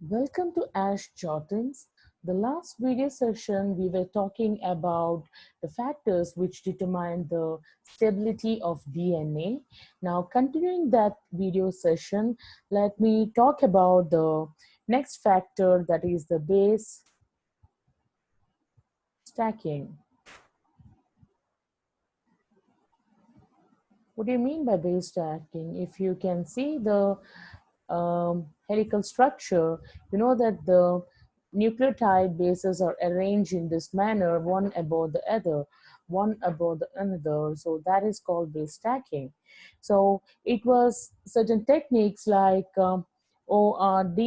Welcome to Ash Jottings. The last video session, we were talking about the factors which determine the stability of DNA. Now, continuing that video session, let me talk about the next factor, that is the base stacking. What do you mean by base stacking? If you can see the helical structure, you know that the nucleotide bases are arranged in this manner, one above the other, one above the another. So that is called base stacking. So it was certain techniques like ORD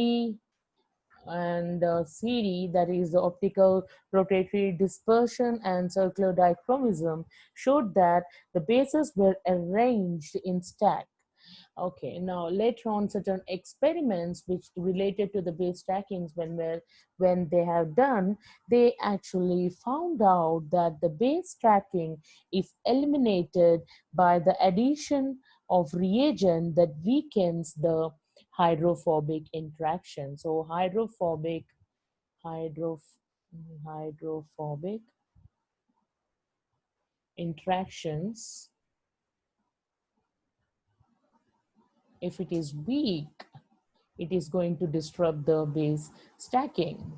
and CD, that is the optical rotatory dispersion and circular dichromism, showed that the bases were arranged in stack. Okay, now later on, certain experiments which related to the base stackings when they have done, they actually found out that the base stacking is eliminated by the addition of reagent that weakens the hydrophobic interaction. So hydro, hydrophobic interactions, if it is weak, it is going to disrupt the base stacking.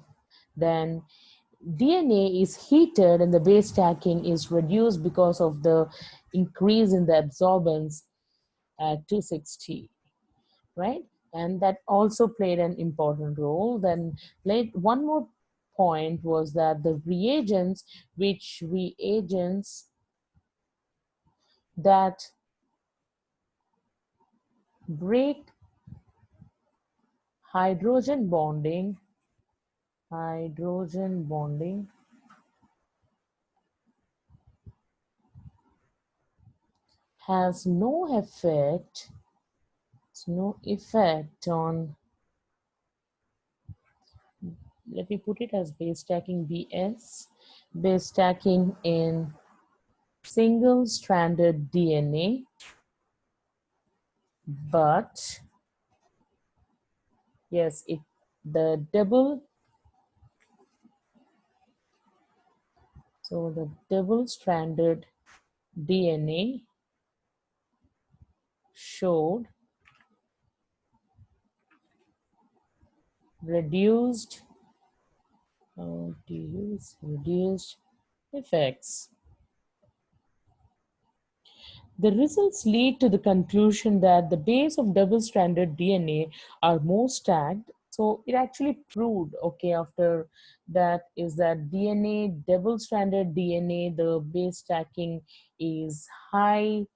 Then DNA is heated and the base stacking is reduced because of the increase in the absorbance at 260, right? And that also played an important role. Then one more point was that the reagents that break hydrogen bonding has no effect on, let me put it as base stacking BS, base stacking in single stranded DNA, but yes, the double the double stranded DNA showed reduced reduced effects. The results lead to the conclusion that the base of double-stranded DNA are more stacked. So it actually proved, okay, after that, is that DNA, double-stranded DNA, the base stacking is high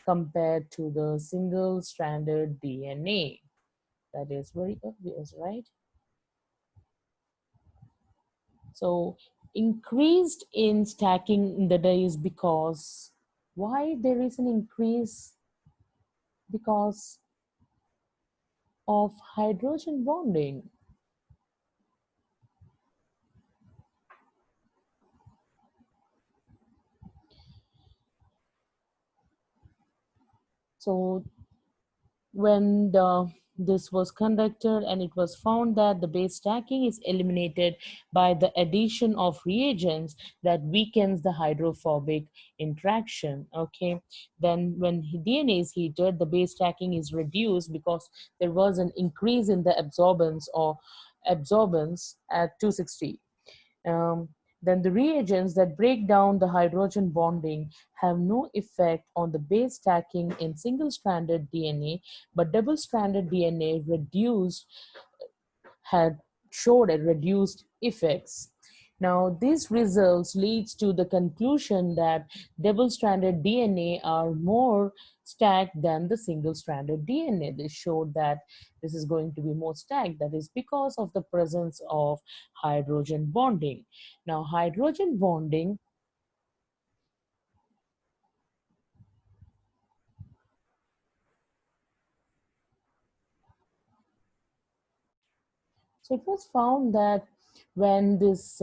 compared to the single-stranded DNA. That is very obvious, right? So increased in stacking in the day is because, why there is an increase? Because of hydrogen bonding. So when this was conducted, and it was found that the base stacking is eliminated by the addition of reagents that weakens the hydrophobic interaction. Okay, then when DNA is heated, the base stacking is reduced because there was an increase in the absorbance at 260. Um, then the reagents that break down the hydrogen bonding have no effect on the base stacking in single-stranded DNA, but double-stranded DNA had showed a reduced effects. Now, these results leads to the conclusion that double-stranded DNA are more stacked than the single-stranded DNA. They showed that this is going to be more stacked. That is because of the presence of hydrogen bonding. Now, hydrogen bonding, so it was found that when this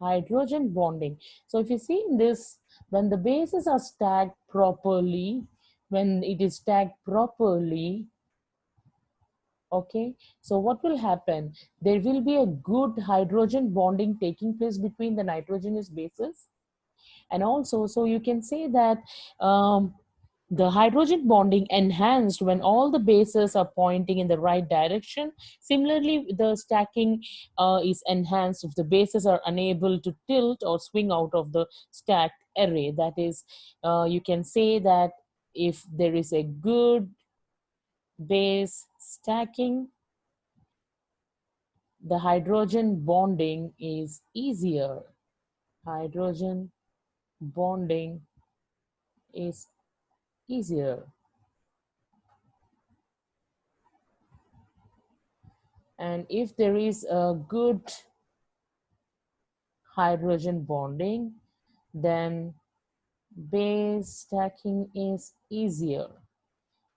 hydrogen bonding, so if you see in this, when the bases are stacked properly, when it is stacked properly, Okay, so what will happen? There will be a good hydrogen bonding taking place between the nitrogenous bases. And also, so you can say that the hydrogen bonding enhanced when all the bases are pointing in the right direction. Similarly, the stacking is enhanced if the bases are unable to tilt or swing out of the stacked array. That is, you can say that if there is a good base stacking, the hydrogen bonding is easier. Hydrogen bonding is easier. And if there is a good hydrogen bonding, then base stacking is easier,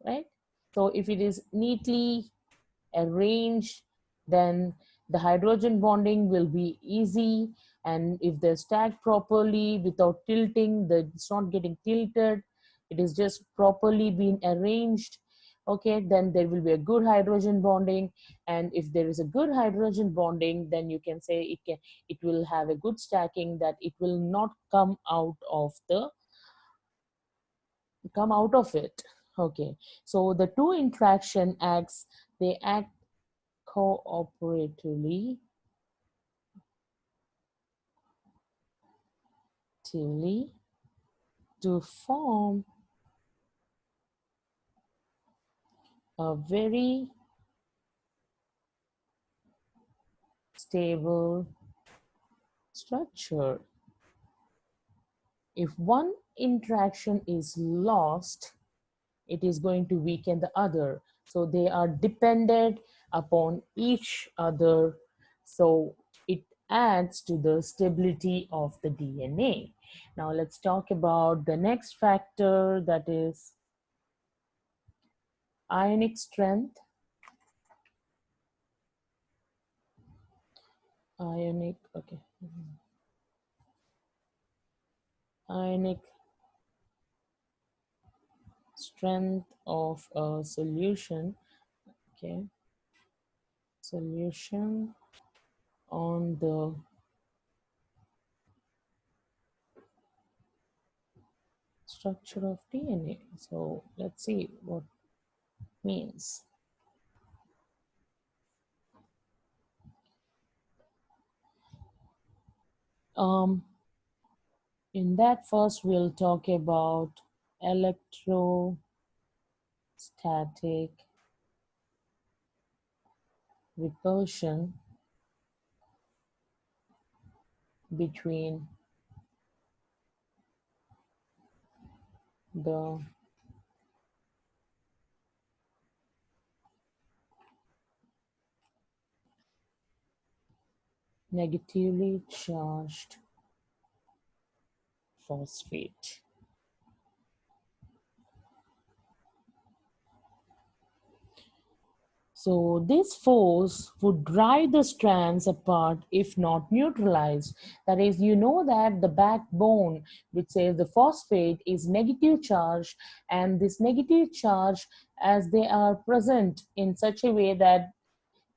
right? So if it is neatly arranged, then the hydrogen bonding will be easy. And if they're stacked properly without tilting, it's not getting tilted, it is just properly being arranged, okay, then there will be a good hydrogen bonding. And if there is a good hydrogen bonding, then you can say it will have a good stacking, that it will not come out of it. Okay, so the two interaction acts, they act cooperatively to form a very stable structure. If one interaction is lost, it is going to weaken the other. So they are dependent upon each other. So it adds to the stability of the DNA. Now let's talk about the next factor, that is ionic strength. Ionic, okay. Ionic strength of a solution, okay, solution on the structure of DNA. So let's see what it means. In that, first we'll talk about electrostatic repulsion between the negatively charged phosphate. So this force would drive the strands apart if not neutralized. That is, you know that the backbone, which says the phosphate, is negative charge, and this negative charge, as they are present in such a way that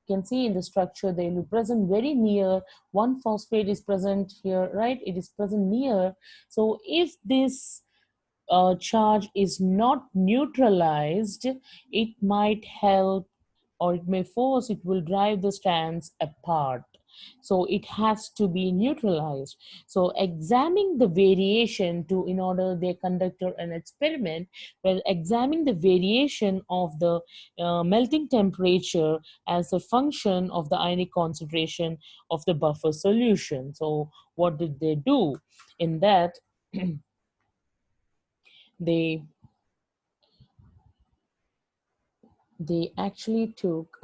you can see in the structure, they will be present very near. One phosphate is present here, right? It is present near. So if this charge is not neutralized, it might help, or it may force, it will drive the strands apart. So it has to be neutralized. So examining the variation to, in order they conducted an experiment where examining the variation of the melting temperature as a function of the ionic concentration of the buffer solution. So what did they do in that? they they actually took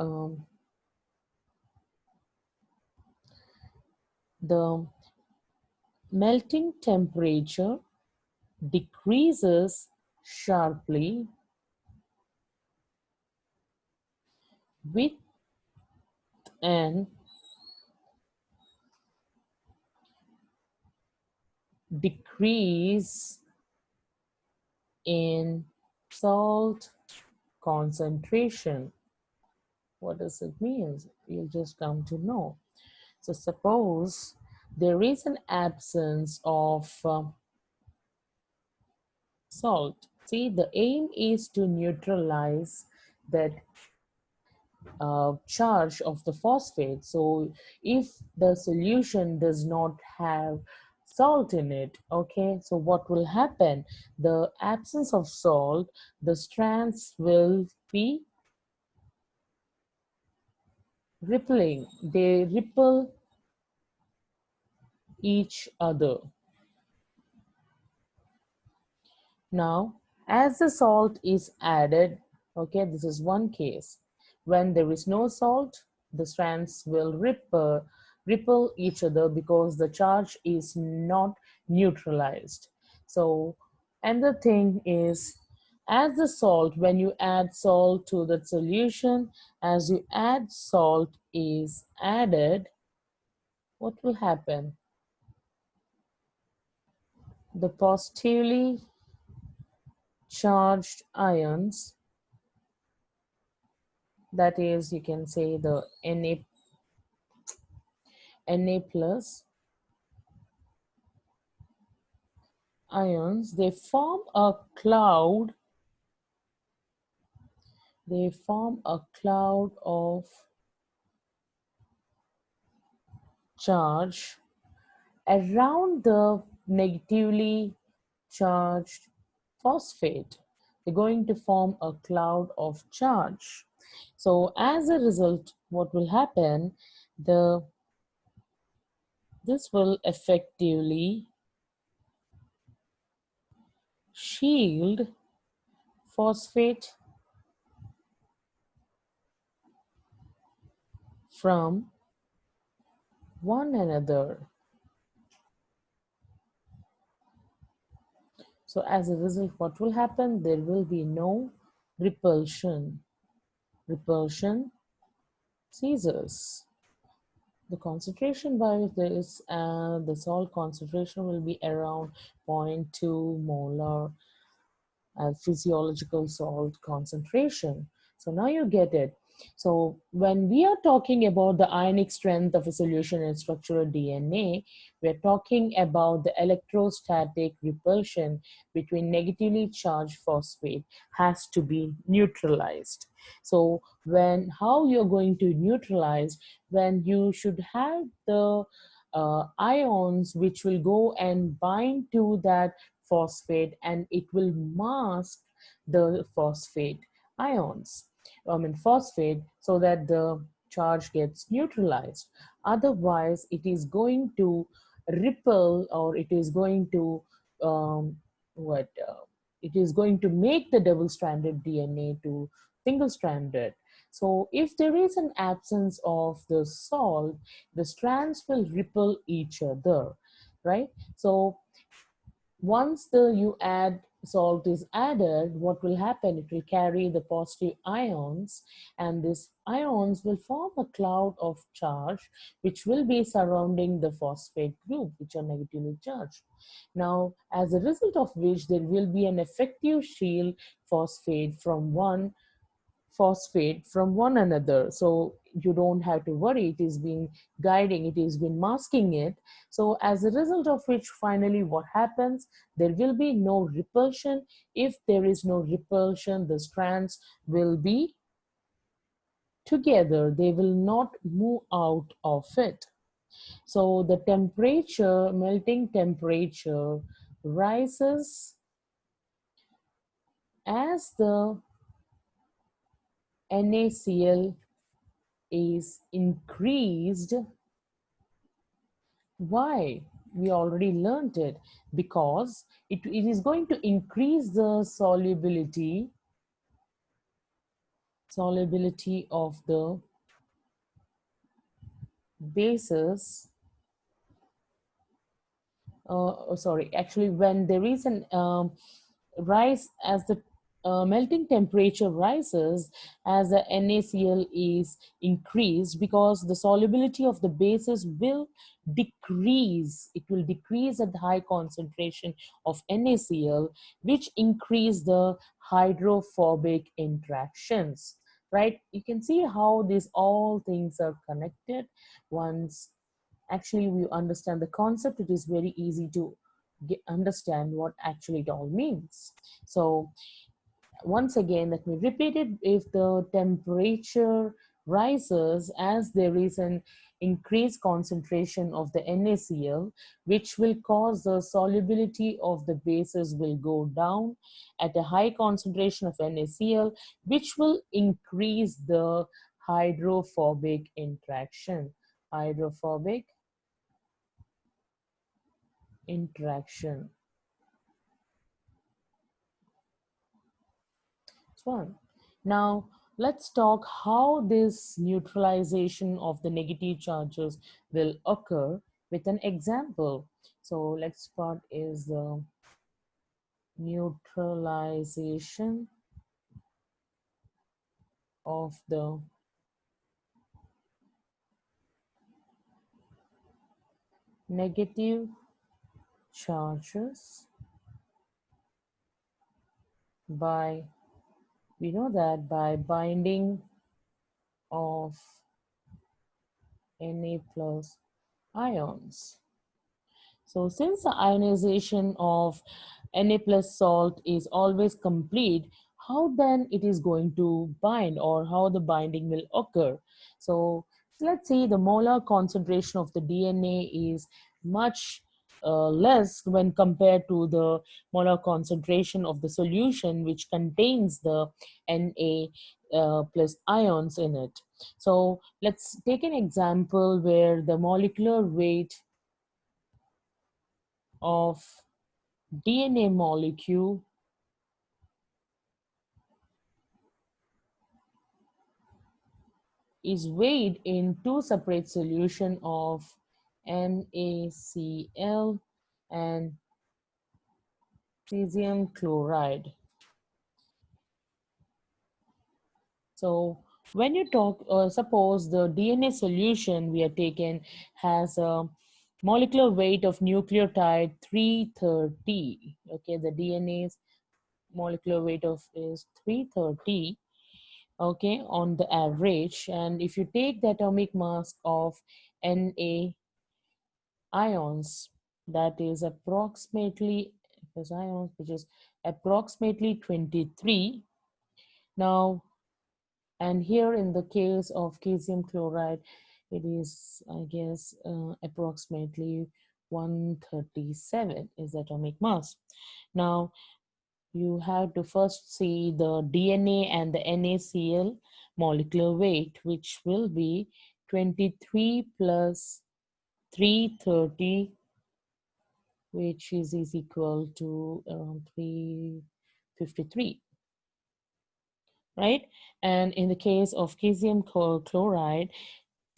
the melting temperature decreases sharply with an decrease in salt concentration. What does it mean? You'll just come to know. So suppose there is an absence of salt. See, the aim is to neutralize that charge of the phosphate. So if the solution does not have salt in it, okay, so what will happen? The absence of salt, the strands will be rippling. They ripple each other. Now, as the salt is added, okay, this is one case. When there is no salt, the strands will ripple each other because the charge is not neutralized. So, and the thing is, as the salt, when you add salt to the solution, as you add salt is added, what will happen? The positively charged ions, that is, you can say the Na plus ions, they form a cloud. They form a cloud of charge around the negatively charged phosphate. They're going to form a cloud of charge. So as a result, what will happen? This will effectively shield phosphate from one another. So as a result, what will happen? There will be no repulsion. Repulsion ceases. The concentration by this, the salt concentration will be around 0.2 molar physiological salt concentration. So now you get it. So when we are talking about the ionic strength of a solution in structural DNA, we're talking about the electrostatic repulsion between negatively charged phosphate has to be neutralized. So when how you're going to neutralize, when you should have the ions which will go and bind to that phosphate and it will mask the phosphate ions, phosphate, so that the charge gets neutralized. Otherwise, it is going to ripple, or it is going to what it is going to make the double-stranded DNA to single-stranded. So if there is an absence of the salt, the strands will ripple each other, right? So once the you add salt is added, what will happen? It will carry the positive ions, and these ions will form a cloud of charge which will be surrounding the phosphate group, which are negatively charged. Now, as a result of which, there will be an effective shield phosphate from one another. So you don't have to worry, it is being guiding, it is been masking it. So as a result of which, finally what happens? There will be no repulsion. If there is no repulsion, the strands will be together, they will not move out of it. So the temperature, melting temperature, rises as the NaCl is increased. Why? We already learned it. Because it is going to increase the solubility of the bases. Sorry, actually, when there is an rise, as the melting temperature rises, as the NaCl is increased, because the solubility of the bases will decrease. It will decrease at the high concentration of NaCl, which increase the hydrophobic interactions. right? You can see how these all things are connected. Once actually we understand the concept, it is very easy to understand what actually it all means. So once again, let me repeat it. If the temperature rises as there is an increased concentration of the NaCl, which will cause the solubility of the bases will go down at a high concentration of NaCl, which will increase the hydrophobic interaction. Hydrophobic interaction. Fun. Now, let's talk how this neutralization of the negative charges will occur with an example. So let's start is the neutralization of the negative charges by, we know that by binding of Na plus ions. So since the ionization of Na plus salt is always complete, how then it is going to bind, or how the binding will occur? So let's say the molar concentration of the DNA is much less when compared to the molar concentration of the solution which contains the Na plus ions in it. So let's take an example where the molecular weight of DNA molecule is weighed in two separate solutions of NaCl and cesium chloride. So when you talk, suppose the DNA solution we are taken has a molecular weight of nucleotide 330. Okay, the DNA's molecular weight of is 330, okay, on the average. And if you take the atomic mass of Na ions, that is approximately, because ions, which is approximately 23. Now, and here in the case of calcium chloride, it is, I guess, approximately 137 is the atomic mass. Now, you have to first see the DNA and the NaCl molecular weight, which will be 23 plus 330, which is equal to around 353, right? And in the case of calcium chloride,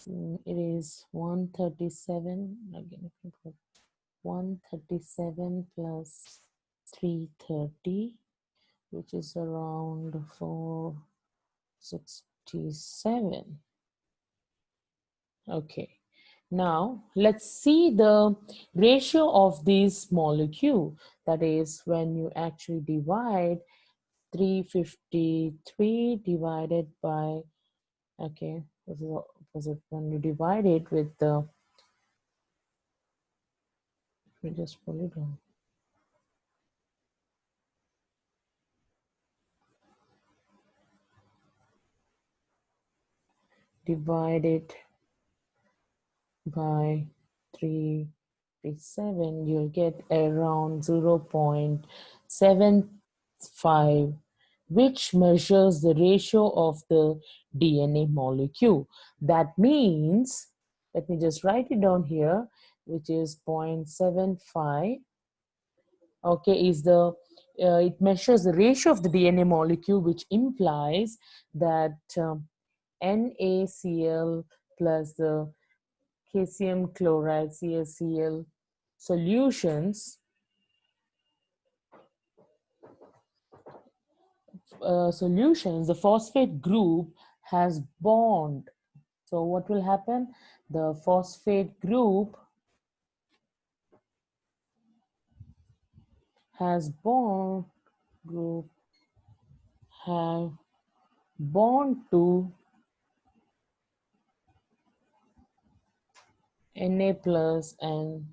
it is 137, again, 137 plus 330, which is around 467. Okay. Now, let's see the ratio of this molecule. That is, when you actually divide 353 divided by, okay, was it when you divide it with the, let me just pull it down. Divide it by 357, you'll get around 0.75, which measures the ratio of the DNA molecule. That means, let me just write it down here, which is 0.75, okay, is the it measures the ratio of the DNA molecule, which implies that NaCl plus the calcium chloride CaCl solutions, the phosphate group has bond. So what will happen? The phosphate group has bond, group have bond to Na plus and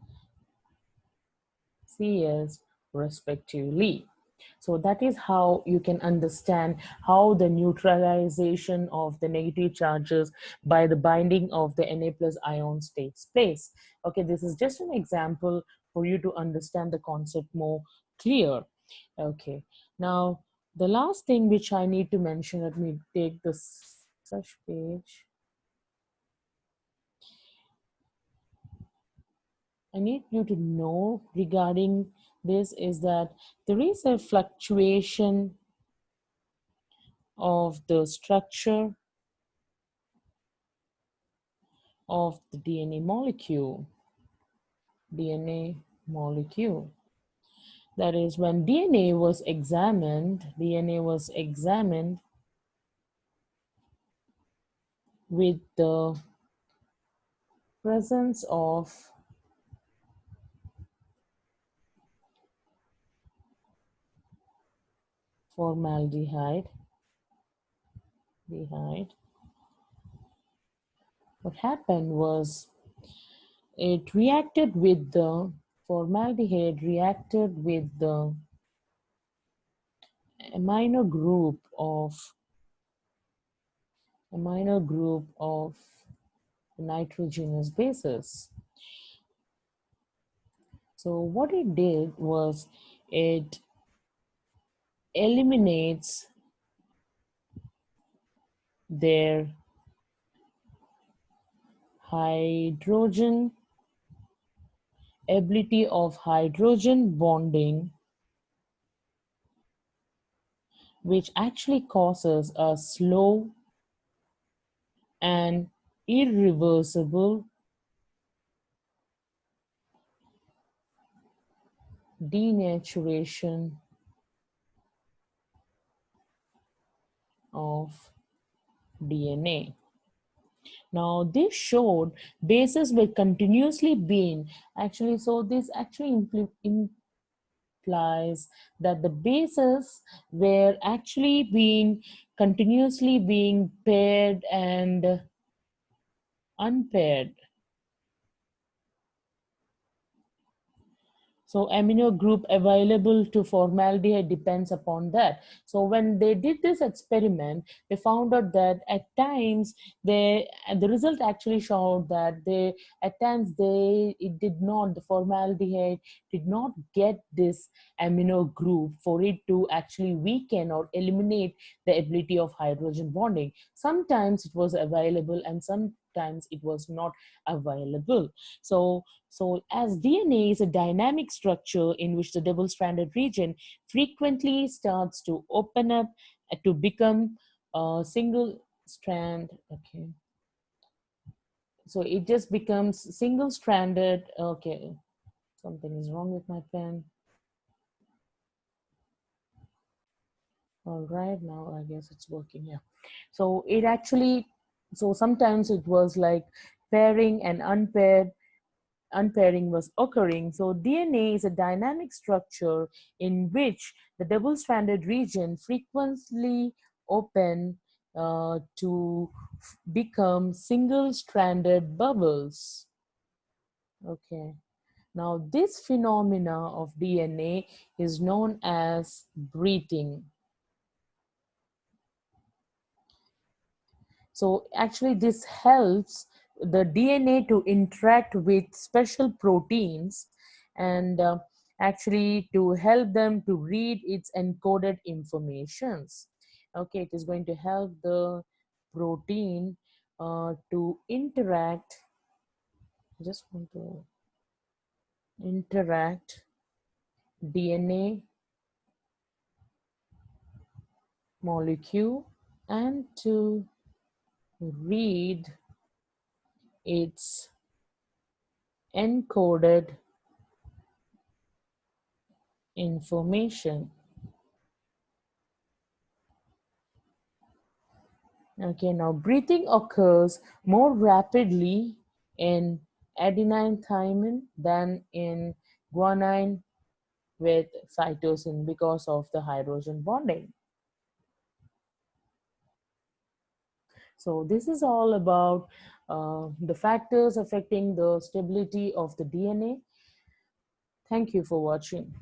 Cs respectively. So that is how you can understand how the neutralization of the negative charges by the binding of the Na plus ions takes place. Okay, this is just an example for you to understand the concept more clear. Okay, now the last thing which I need to mention, let me take this such page. I need you to know regarding this is that there is a fluctuation of the structure of the DNA molecule. DNA molecule. That is, when DNA was examined with the presence of formaldehyde. What happened was it reacted with the formaldehyde reacted with the amino group of nitrogenous bases. So what it did was it eliminates their hydrogen ability of hydrogen bonding, which actually causes a slow and irreversible denaturation of DNA. Now, this showed bases were continuously being actually, so this actually implies that the bases were actually being continuously being paired and unpaired. So amino group available to formaldehyde depends upon that. So when they did this experiment, they found out that at times the result actually showed that they at times they it did not the formaldehyde did not get this amino group for it to actually weaken or eliminate the ability of hydrogen bonding. Sometimes it was available and sometimes it was not available. So as DNA is a dynamic structure in which the double-stranded region frequently starts to open up to become a single strand. Okay. So it just becomes single-stranded. Okay. Something is wrong with my pen. All right, now I guess it's working. Yeah. So it actually, so sometimes it was like pairing and unpairing was occurring. So DNA is a dynamic structure in which the double-stranded region frequently open to become single-stranded bubbles. Okay. Now this phenomena of DNA is known as breathing. So actually this helps the DNA to interact with special proteins and actually to help them to read its encoded informations. Okay, it is going to help the protein to interact, just want to interact DNA molecule and to read its encoded information. Okay, now breathing occurs more rapidly in adenine thymine than in guanine with cytosine because of the hydrogen bonding. So this is all about the factors affecting the stability of the DNA. Thank you for watching.